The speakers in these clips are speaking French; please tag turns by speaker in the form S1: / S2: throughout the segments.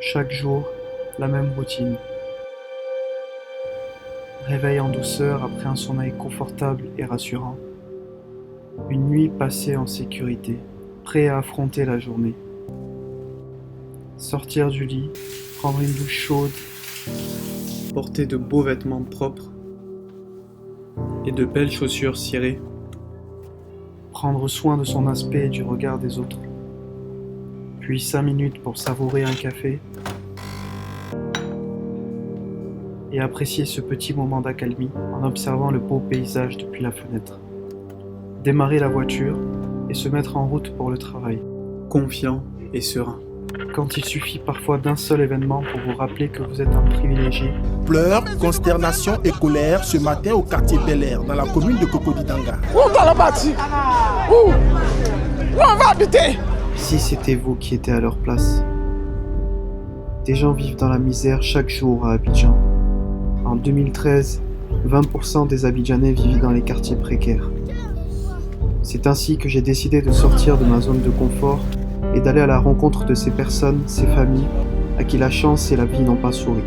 S1: Chaque jour, la même routine. Réveil en douceur après un sommeil confortable et rassurant. Une nuit passée en sécurité, prêt à affronter la journée. Sortir du lit, prendre une douche chaude, porter de beaux vêtements propres et de belles chaussures cirées. Prendre soin de son aspect et du regard des autres. Puis 5 minutes pour savourer un café et apprécier ce petit moment d'accalmie en observant le beau paysage depuis la fenêtre. Démarrer la voiture et se mettre en route pour le travail, confiant et serein. Quand il suffit parfois d'un seul événement pour vous rappeler que vous êtes un privilégié.
S2: Pleurs, consternation et colère ce matin au quartier Bel Air, dans la commune de Cocody-Danga.
S3: Où dans la bâtie? Où on va habiter?
S1: Si c'était vous qui étiez à leur place. Des gens vivent dans la misère chaque jour à Abidjan. En 2013, 20% des Abidjanais vivaient dans les quartiers précaires. C'est ainsi que j'ai décidé de sortir de ma zone de confort et d'aller à la rencontre de ces personnes, ces familles, à qui la chance et la vie n'ont pas souri.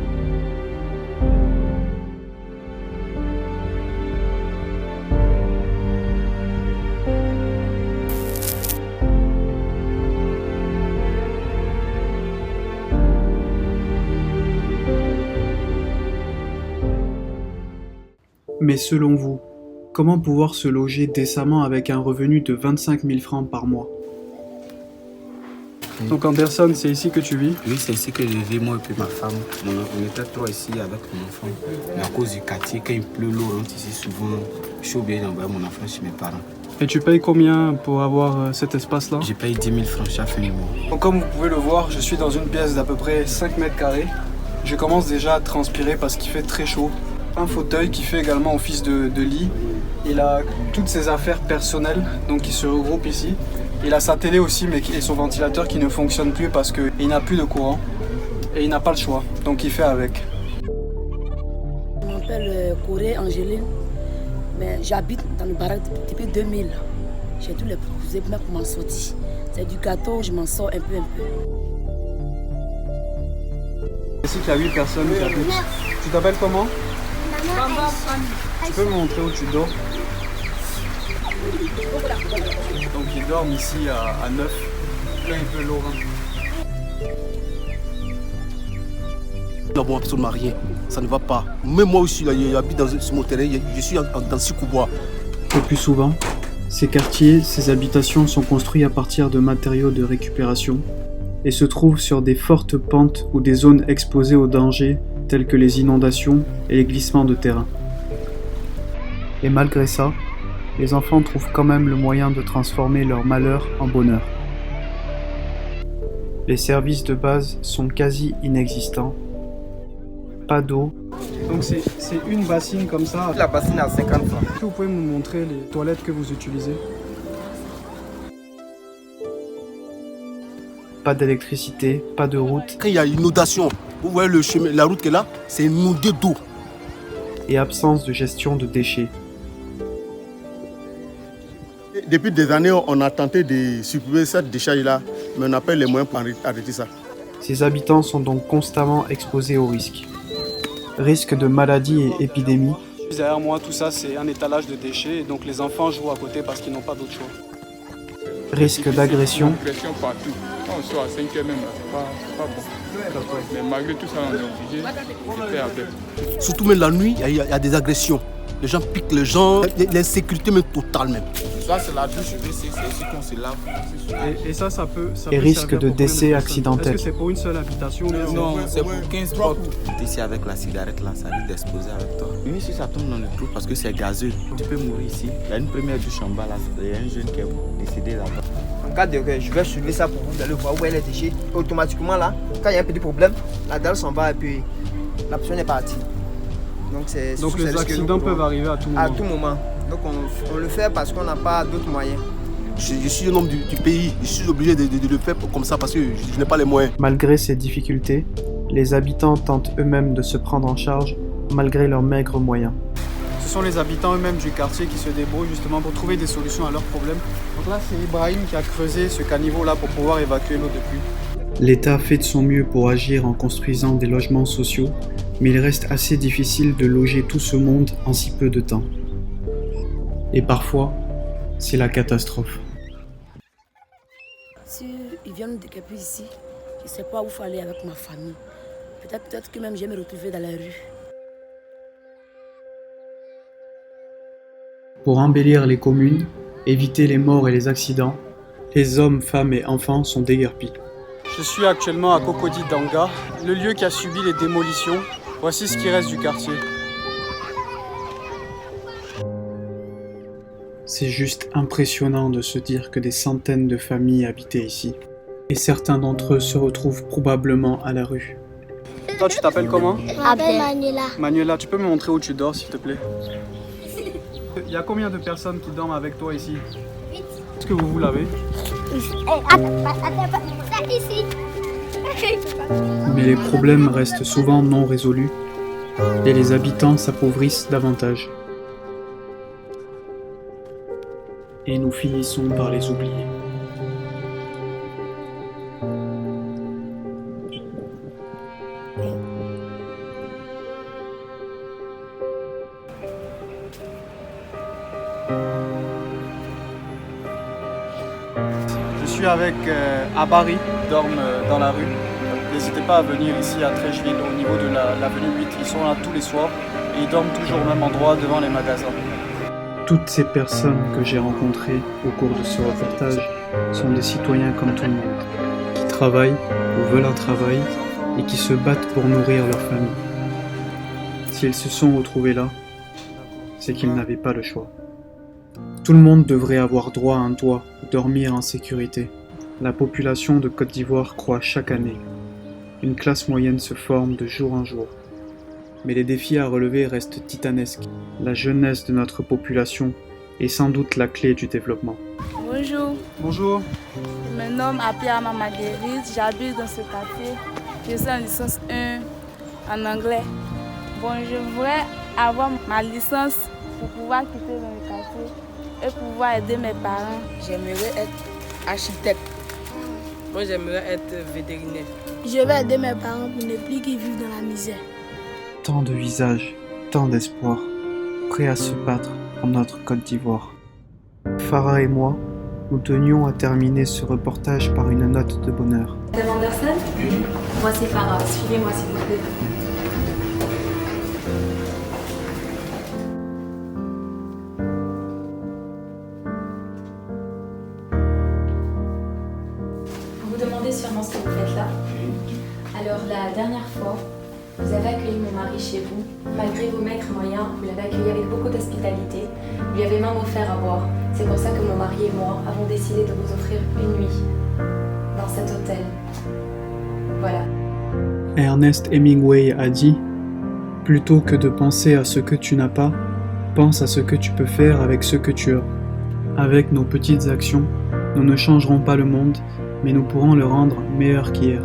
S1: Mais selon vous, comment pouvoir se loger décemment avec un revenu de 25 000 francs par mois? Donc Anderson, c'est ici que tu vis?
S4: Oui, c'est ici que je vis, moi et puis ma femme. On était trois ici avec mon enfant. Mais à cause du quartier, quand il pleut, l'eau rentre ici souvent. Je suis obligé d'envoyer mon enfant chez mes parents.
S1: Et tu payes combien pour avoir cet espace-là?
S4: Je paye 10 000 francs chaque fin du mois.
S1: Donc comme vous pouvez le voir, je suis dans une pièce d'à peu près 5 mètres carrés. Je commence déjà à transpirer parce qu'il fait très chaud. Un fauteuil qui fait également office de lit. Il a toutes ses affaires personnelles, donc qui se regroupent ici. Il a sa télé aussi, mais et son ventilateur qui ne fonctionne plus parce qu'il n'a plus de courant. Et il n'a pas le choix, donc il fait avec.
S5: Je m'appelle Corée Angéline, mais j'habite dans le baraque depuis 2000. J'ai tous les proposés pour m'en sortir. C'est du gâteau, je m'en sors un peu.
S1: Ici, il y a 8 personnes qui habitent. Tu t'appelles comment? Tu peux me montrer où tu dors? Donc ils dorment ici à 9, là il pleut Laurent.
S2: Là, bon, absolument rien, ça ne va pas. Même moi aussi, là, j'habite sur mon terrain, je suis dans Sikoubois.
S1: Le plus souvent, ces quartiers, ces habitations sont construits à partir de matériaux de récupération et se trouvent sur des fortes pentes ou des zones exposées aux dangers tels que les inondations et les glissements de terrain. Et malgré ça, les enfants trouvent quand même le moyen de transformer leur malheur en bonheur. Les services de base sont quasi inexistants. Pas d'eau. Donc c'est une bassine comme ça.
S3: La bassine à 50 francs.
S1: Est-ce que vous pouvez me montrer les toilettes que vous utilisez? Pas d'électricité, pas de route.
S2: Quand il y a une inondation, vous voyez le chemin, la route qui est là, c'est inondé d'eau.
S1: Et absence de gestion de déchets.
S2: Depuis des années, on a tenté de supprimer cette décharge-là, mais on n'a pas les moyens pour arrêter ça.
S1: Ces habitants sont donc constamment exposés aux risques. Risques de maladies et épidémies. Derrière moi, tout ça, c'est un étalage de déchets, et donc les enfants jouent à côté parce qu'ils n'ont pas d'autre choix. Risque d'agression.
S6: Pression partout. Quand on sort à 5h même, c'est pas bon. Mais malgré tout ça, on est obligé de faire avec.
S2: Surtout même la nuit, il y a des agressions. Les gens piquent les gens, l'insécurité même totale même.
S4: Ça, c'est la douche, c'est ici qu'on se lave.
S1: Et ça peut et risque de décès accidentel. Est-ce que c'est pour une seule habitation?
S4: Non, c'est pour 15 portes. Ici, avec la cigarette, là, ça risque d'exploser avec toi. Même si ça tombe dans le trou, parce que c'est gazeux, tu peux mourir ici. Il y a une première douche en bas, là, il y a un jeune qui est décédé là-bas.
S3: En cas de regret, je vais soulever ça pour vous, allez voir où est les déchets. Automatiquement, là, quand il y a un petit problème, la dalle s'en va et puis la personne est partie. Donc
S1: les accidents peuvent arriver à tout moment.
S3: À tout moment. Donc on le fait parce qu'on n'a pas d'autres moyens.
S2: Je suis un homme du pays, je suis obligé de le faire comme ça parce que je n'ai pas les moyens.
S1: Malgré ces difficultés, les habitants tentent eux-mêmes de se prendre en charge malgré leurs maigres moyens. Ce sont les habitants eux-mêmes du quartier qui se débrouillent justement pour trouver des solutions à leurs problèmes. Donc là, c'est Ibrahim qui a creusé ce caniveau-là pour pouvoir évacuer l'eau de pluie. L'État fait de son mieux pour agir en construisant des logements sociaux, mais il reste assez difficile de loger tout ce monde en si peu de temps. Et parfois, c'est la catastrophe.
S5: Si ils viennent décaper ici, je ne sais pas où il faut aller avec ma famille. Peut-être que même je vais me retrouver dans la rue.
S1: Pour embellir les communes, éviter les morts et les accidents, les hommes, femmes et enfants sont déguerpis.
S7: Je suis actuellement à Cocody Danga, le lieu qui a subi les démolitions. Voici ce qui reste du quartier.
S1: C'est juste impressionnant de se dire que des centaines de familles habitaient ici. Et certains d'entre eux se retrouvent probablement à la rue.
S7: Toi, tu t'appelles comment?
S8: Je m'appelle Manuela.
S7: Manuela, tu peux me montrer où tu dors, s'il te plaît? Il y a combien de personnes qui dorment avec toi ici? Est-ce que vous vous lavez?
S8: Attends, ici.
S1: Mais les problèmes restent souvent non résolus et les habitants s'appauvrissent davantage. Et nous finissons par les oublier.
S7: Je suis avec Abari, qui dorment dans la rue. N'hésitez pas à venir ici à Trècheville, au niveau de l'avenue 8. Ils sont là tous les soirs et ils dorment toujours au même endroit devant les magasins.
S1: Toutes ces personnes que j'ai rencontrées au cours de ce reportage sont des citoyens comme tout le monde, qui travaillent ou veulent un travail et qui se battent pour nourrir leur famille. S'ils se sont retrouvés là, c'est qu'ils n'avaient pas le choix. Tout le monde devrait avoir droit à un toit, dormir en sécurité. La population de Côte d'Ivoire croît chaque année. Une classe moyenne se forme de jour en jour. Mais les défis à relever restent titanesques. La jeunesse de notre population est sans doute la clé du développement.
S9: Bonjour,
S7: Bonjour.
S9: je me nomme Apiama Marguerite, j'habite dans ce quartier. Je suis en licence 1 en anglais. Bon, je voudrais avoir ma licence pour pouvoir quitter dans le quartier et pouvoir aider mes parents.
S10: J'aimerais être architecte. Moi, j'aimerais être vétérinaire.
S8: Je vais aider mes parents pour ne plus qu'ils vivent dans la misère.
S1: Tant de visages, tant d'espoir, prêts à se battre pour notre Côte d'Ivoire. Farah et moi, nous tenions à terminer ce reportage par une note de bonheur.
S11: Madame Anderson? Moi c'est Farah, suivez-moi s'il vous plaît. Vous vous demandez sûrement ce que vous faites là. Alors la dernière fois, vous avez accueilli mon mari chez vous. Malgré vos maigres moyens, vous l'avez accueilli avec beaucoup d'hospitalité. Vous lui avez même offert à boire. C'est pour ça que mon mari et moi avons décidé de vous offrir une nuit dans cet hôtel. Voilà.
S1: Ernest Hemingway a dit « Plutôt que de penser à ce que tu n'as pas, pense à ce que tu peux faire avec ce que tu as. » Avec nos petites actions, nous ne changerons pas le monde, mais nous pourrons le rendre meilleur qu'hier.